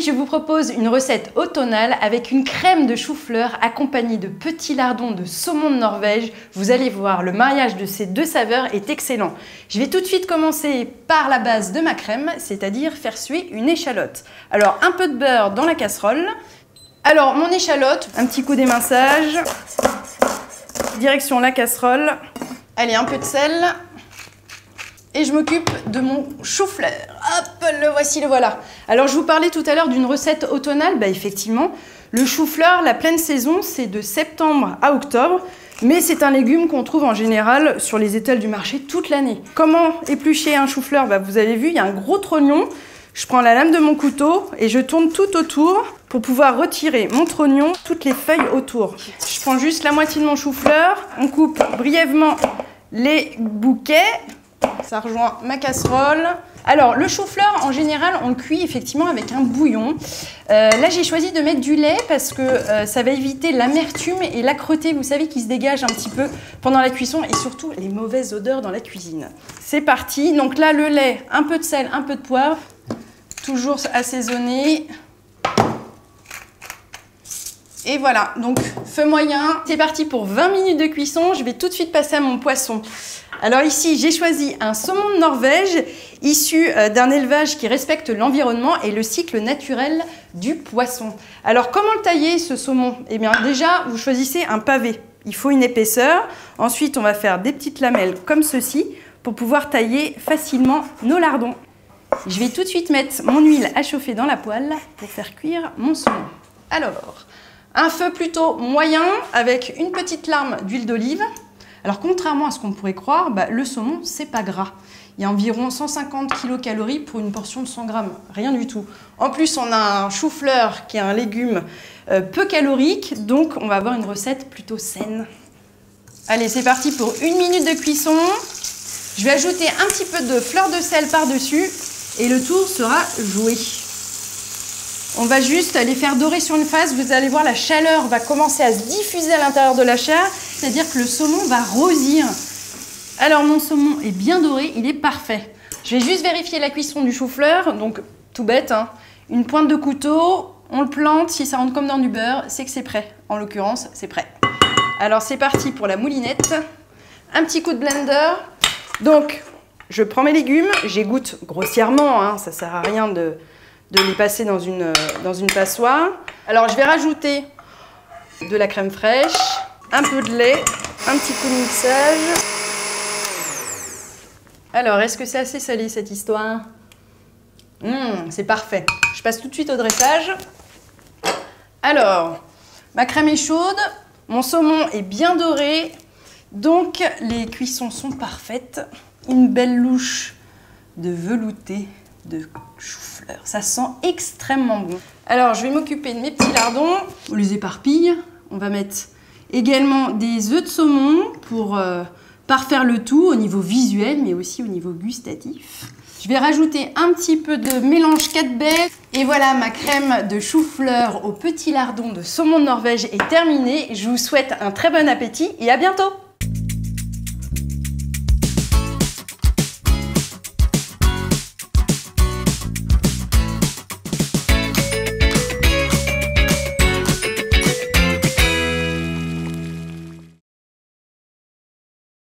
Aujourd'hui, je vous propose une recette automnale avec une crème de chou-fleur accompagnée de petits lardons de saumon de Norvège. Vous allez voir, le mariage de ces deux saveurs est excellent. Je vais tout de suite commencer par la base de ma crème, c'est-à-dire faire suer une échalote. Alors, un peu de beurre dans la casserole. Alors, mon échalote, un petit coup d'éminçage. Direction la casserole. Allez, un peu de sel. Et je m'occupe de mon chou-fleur. Hop, le voici, le voilà. Alors, je vous parlais tout à l'heure d'une recette automnale. Bah, effectivement, le chou-fleur, la pleine saison, c'est de septembre à octobre. Mais c'est un légume qu'on trouve en général sur les étals du marché toute l'année. Comment éplucher un chou-fleur? Bah, vous avez vu, il y a un gros trognon. Je prends la lame de mon couteau et je tourne tout autour pour pouvoir retirer mon trognon, toutes les feuilles autour. Je prends juste la moitié de mon chou-fleur. On coupe brièvement les bouquets. Ça rejoint ma casserole. Alors, le chou-fleur, en général, on le cuit effectivement avec un bouillon. Là, j'ai choisi de mettre du lait parce que ça va éviter l'amertume et l'âcreté, vous savez, qui se dégage un petit peu pendant la cuisson et surtout les mauvaises odeurs dans la cuisine. C'est parti. Donc là, le lait, un peu de sel, un peu de poivre. Toujours assaisonné. Et voilà, donc feu moyen. C'est parti pour 20 minutes de cuisson. Je vais tout de suite passer à mon poisson. Alors ici, j'ai choisi un saumon de Norvège issu d'un élevage qui respecte l'environnement et le cycle naturel du poisson. Alors comment le tailler ce saumon? Eh bien déjà, vous choisissez un pavé. Il faut une épaisseur. Ensuite, on va faire des petites lamelles comme ceci pour pouvoir tailler facilement nos lardons. Je vais tout de suite mettre mon huile à chauffer dans la poêle pour faire cuire mon saumon. Alors, un feu plutôt moyen avec une petite larme d'huile d'olive. Alors, contrairement à ce qu'on pourrait croire, le saumon, c'est pas gras. Il y a environ 150 kilocalories pour une portion de 100 grammes. Rien du tout. En plus, on a un chou-fleur qui est un légume peu calorique, donc on va avoir une recette plutôt saine. Allez, c'est parti pour 1 minute de cuisson. Je vais ajouter un petit peu de fleur de sel par-dessus et le tour sera joué. On va juste les faire dorer sur une face. Vous allez voir, la chaleur va commencer à se diffuser à l'intérieur de la chair. C'est-à-dire que le saumon va rosir. Alors, mon saumon est bien doré, il est parfait. Je vais juste vérifier la cuisson du chou-fleur. Donc, tout bête, hein. Une pointe de couteau, on le plante. Si ça rentre comme dans du beurre, c'est que c'est prêt. En l'occurrence, c'est prêt. Alors, c'est parti pour la moulinette. Un petit coup de blender. Donc, je prends mes légumes. J'égoutte grossièrement, hein. Ça ne sert à rien de les passer dans une passoire. Alors, je vais rajouter de la crème fraîche, un peu de lait, un petit coup de mixage. Alors, est-ce que c'est assez salé, cette histoire? C'est parfait. Je passe tout de suite au dressage. Alors, ma crème est chaude, mon saumon est bien doré, donc les cuissons sont parfaites. Une belle louche de velouté de chou-fleur. Ça sent extrêmement bon. Alors, je vais m'occuper de mes petits lardons. On les éparpille. On va mettre également des œufs de saumon pour parfaire le tout au niveau visuel, mais aussi au niveau gustatif. Je vais rajouter un petit peu de mélange 4 baies. Et voilà, ma crème de chou-fleur aux petits lardons de saumon de Norvège est terminée. Je vous souhaite un très bon appétit et à bientôt!